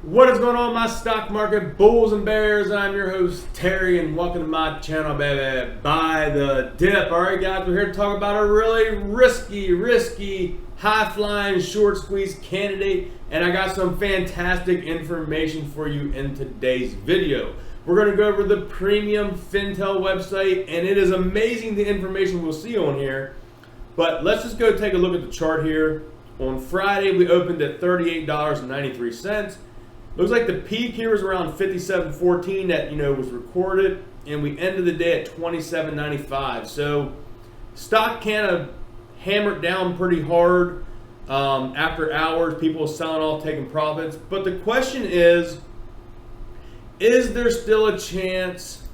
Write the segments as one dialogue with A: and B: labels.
A: What is going on, my stock market bulls and bears? I'm your host Terry, and welcome to my channel, baby. Buy the dip. All right, guys, we're here to talk about a really risky, high-flying short squeeze candidate, and I got some fantastic information for you in today's video. We're going to go over the premium Fintel website, and it is amazing the information we'll see on here. But let's just go take a look at the chart here. On Friday, we opened at $38.93. Looks like the peak here was around 57.14 that was recorded, and we ended the day at 27.95. So stock kind of hammered down pretty hard after hours. People selling off, taking profits. But the question is there still a chance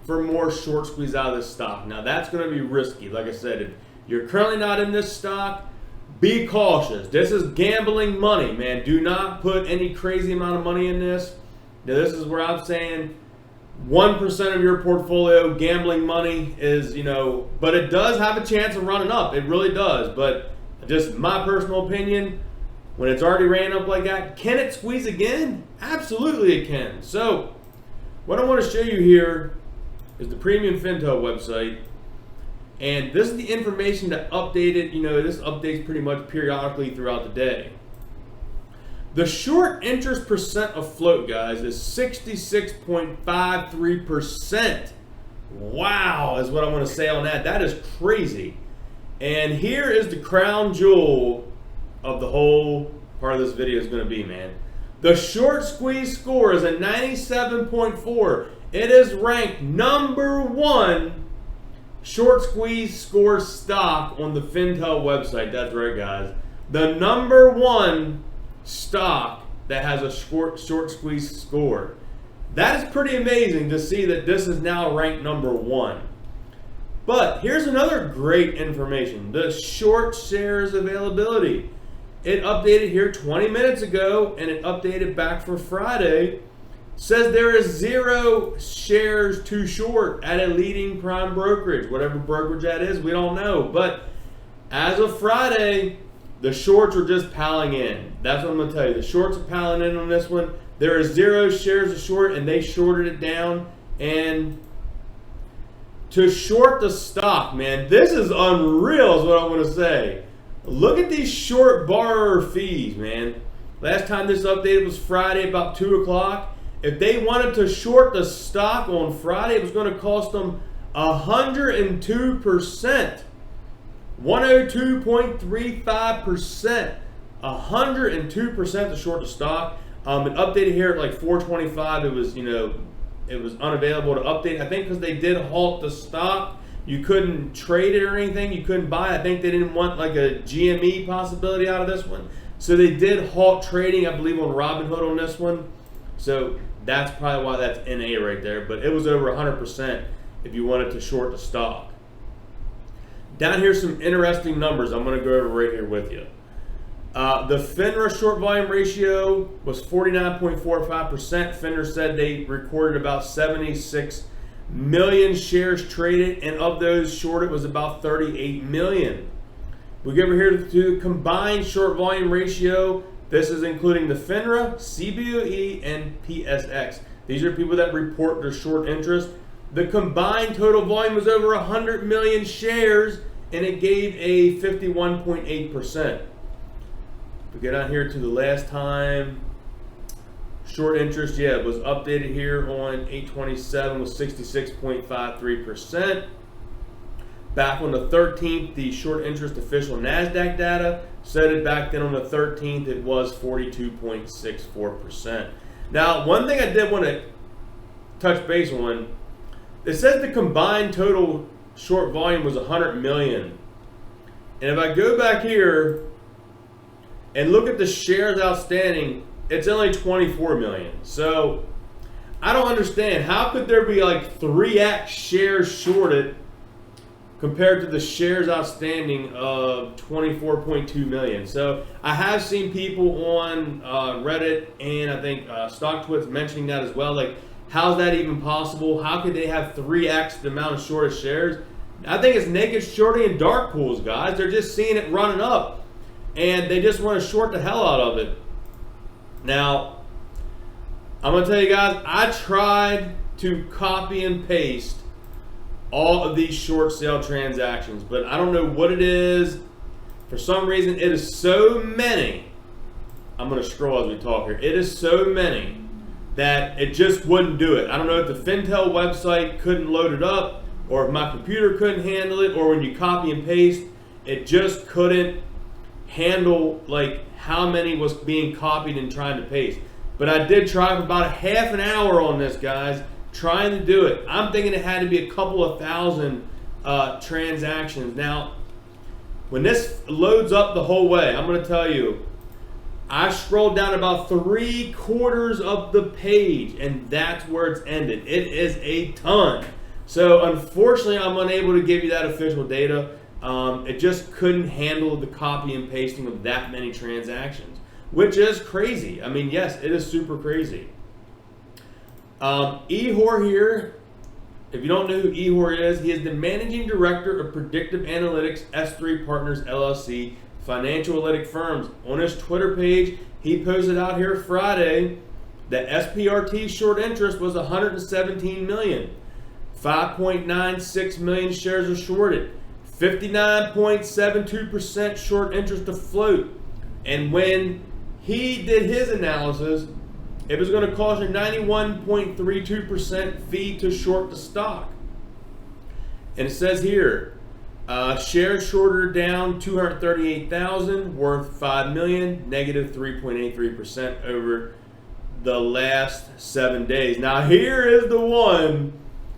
A: for more short squeeze out of this stock? Now that's going to be risky. Like I said, if you're currently not in this stock, be cautious. This is gambling money, man. Do not put any crazy amount of money in this. Now, this is where I'm saying 1% of your portfolio gambling money is, but it does have a chance of running up. It really does. But just my personal opinion, when it's already ran up like that, can it squeeze again? Absolutely it can. So what I want to show you here is the premium Fintel website. And this is the information that updated, this updates pretty much periodically throughout the day. The short interest percent of float, guys, is 66.53%. Wow, is what I want to say on that. That is crazy. And here is the crown jewel of the whole part of this video is going to be, man. The short squeeze score is a 97.4. It is ranked number one short squeeze score stock on the Fintel website. That's right, guys. The number one stock that has a short squeeze score. That is pretty amazing to see that this is now ranked number one. But here's another great information. The short shares availability. It updated here 20 minutes ago, and it updated back for Friday. Says there is 0 shares too short at a leading prime brokerage. Whatever brokerage that is, we don't know. But as of Friday, the shorts are just piling in. That's what I'm going to tell you. The shorts are piling in on this one. There is 0 shares of short, and they shorted it down. And to short the stock, man, this is unreal is what I want to say. Look at these short borrower fees, man. Last time this updated was Friday about 2 o'clock. If they wanted to short the stock on Friday, it was going to cost them 102%. 102.35%. 102% to short the stock. It updated here at like 4:25. It was, it was unavailable to update. I think because they did halt the stock. You couldn't trade it or anything. You couldn't buy it. I think they didn't want like a GME possibility out of this one. So they did halt trading, I believe, on Robinhood on this one. So that's probably why that's NA right there. But it was over 100% if you wanted to short the stock. Down here, some interesting numbers I'm going to go over right here with you. The FINRA short volume ratio was 49.45%. FINRA said they recorded about 76 million shares traded, and of those shorted was about 38 million. We go over here to the combined short volume ratio. This is including the FINRA, CBOE, and PSX. These are people that report their short interest. The combined total volume was over 100 million shares, and it gave a 51.8%. We get down here to the last time. Short interest, it was updated here on 8/27 was 66.53%. Back on the 13th, the short interest official NASDAQ data said it back then on the 13th, it was 42.64%. Now, one thing I did want to touch base on, it says the combined total short volume was 100 million. And if I go back here and look at the shares outstanding, it's only 24 million. So I don't understand. How could there be like 3x shares shorted compared to the shares outstanding of 24.2 million. So I have seen people on Reddit and I think StockTwits mentioning that as well. Like, how's that even possible? How could they have 3x the amount of shorted shares? I think it's naked shorting and dark pools, guys. They're just seeing it running up and they just want to short the hell out of it. Now, I'm going to tell you guys, I tried to copy and paste all of these short sale transactions, but I don't know what it is. For some reason, it is so many. I'm going to scroll as we talk here. It is so many that it just wouldn't do it. I don't know if the Fintel website couldn't load it up, or if my computer couldn't handle it, or when you copy and paste, it just couldn't handle like how many was being copied and trying to paste. But I did try for about a half an hour on this, guys, trying to do it. I'm thinking it had to be a couple of thousand transactions. Now, when this loads up the whole way, I'm going to tell you, I scrolled down about 3/4 of the page, and that's where it's ended. It is a ton. So unfortunately, I'm unable to give you that official data. It just couldn't handle the copy and pasting of that many transactions, which is crazy. I mean, yes, it is super crazy. Ihor here, if you don't know who Ihor is, he is the Managing Director of Predictive Analytics S3 Partners LLC, financial analytic firms. On his Twitter page, he posted out here Friday that SPRT short interest was 117 million. 5.96 million shares are shorted. 59.72% short interest to float. And when he did his analysis, it was going to cost you 91.32% fee to short the stock. And it says here, shares shorter down 238,000, worth 5 million, negative 3.83% over the last 7 days. Now here is the one.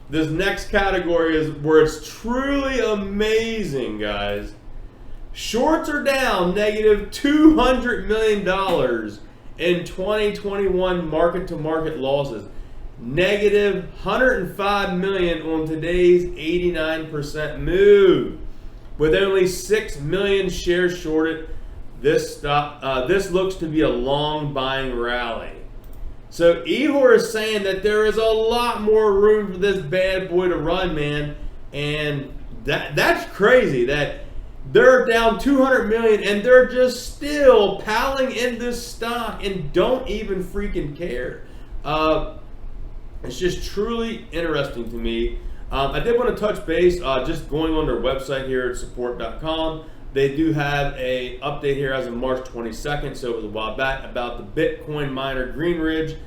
A: This next category is where it's truly amazing, guys. Shorts are down negative $200 million in 2021 market-to-market losses. Negative 105 million on today's 89% move. With only 6 million shares shorted, this looks to be a long buying rally. So Ihor is saying that there is a lot more room for this bad boy to run, man. And that's crazy that they're down 200 million and they're just still piling in this stock and don't even freaking care. It's just truly interesting to me. I did want to touch base, just going on their website here at Sprt.com. They do have a update here as of March 22nd, so it was a while back, about the Bitcoin miner Greenridge,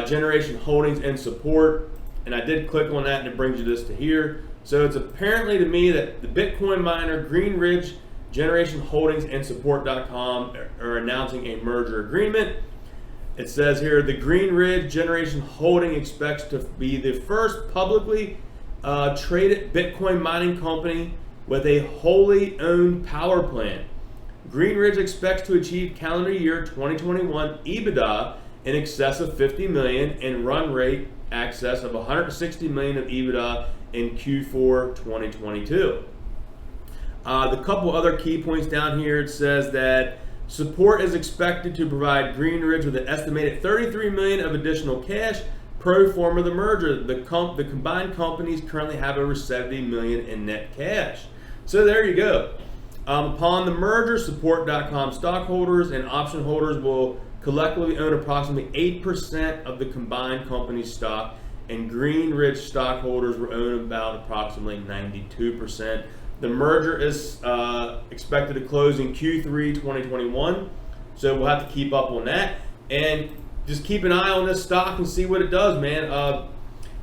A: Generation Holdings and support. And I did click on that and it brings you this to here. So it's apparently to me that the Bitcoin miner Greenridge, Generation Holdings and support.com are announcing a merger agreement. It says here, the Greenridge Generation Holding expects to be the first publicly traded Bitcoin mining company with a wholly owned power plant. Greenridge expects to achieve calendar year 2021 EBITDA in excess of 50 million and run rate excess of 160 million of EBITDA in Q4 2022. The couple other key points down here, it says that support is expected to provide Greenridge with an estimated 33 million of additional cash pro forma the merger. The combined companies currently have over 70 million in net cash. So there you go. Upon the merger, support.com stockholders and option holders will collectively own approximately 8% of the combined company's stock, and Greenridge stockholders will own about approximately 92%. The merger is expected to close in Q3 2021, so we'll have to keep up on that. And just keep an eye on this stock and see what it does, man.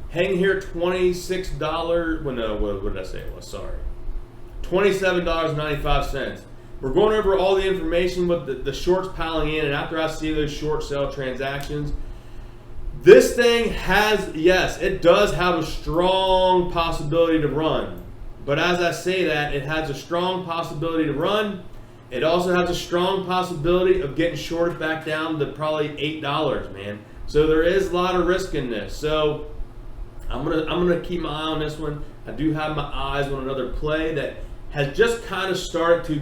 A: Hanging here at $26, well, no, what did I say it was? Sorry. $27.95. We're going over all the information with the shorts piling in, and after I see those short sale transactions, this thing has, yes, it does have a strong possibility to run. But as I say that, it has a strong possibility to run. It also has a strong possibility of getting shorted back down to probably $8, man. So there is a lot of risk in this. So I'm gonna keep my eye on this one. I do have my eyes on another play that has just kind of started to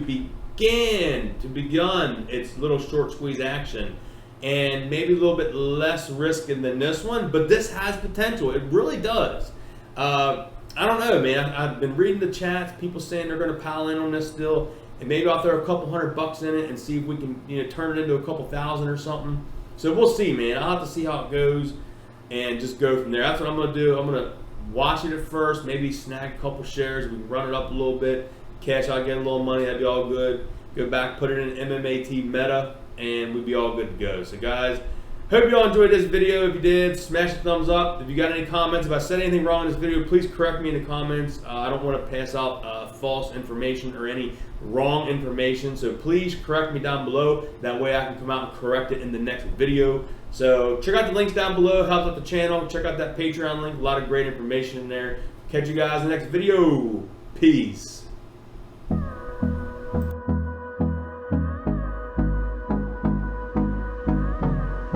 A: begun its little short squeeze action, and maybe a little bit less risk than this one, but this has potential. It really does. I don't know, man. I've been reading the chats, people saying they're going to pile in on this still, and maybe I'll throw a couple $100 in it and see if we can, turn it into a couple thousand or something. So we'll see, man. I'll have to see how it goes and just go from there. That's what I'm going to do. I'm going to watch it at first, maybe snag a couple shares. We can run it up a little bit, cash out, get a little money. That'd be all good. Go back, put it in MMAT meta, and we'd be all good to go. So guys, hope you all enjoyed this video. If you did, smash the thumbs up. If you got any comments, if I said anything wrong in this video, please correct me in the comments. I don't want to pass out false information or any wrong information, so please correct me down below. That way I can come out and correct it in the next video. So check out the links down below, helps out the channel. Check out that Patreon link, a lot of great information in there. Catch you guys in the next video. Peace.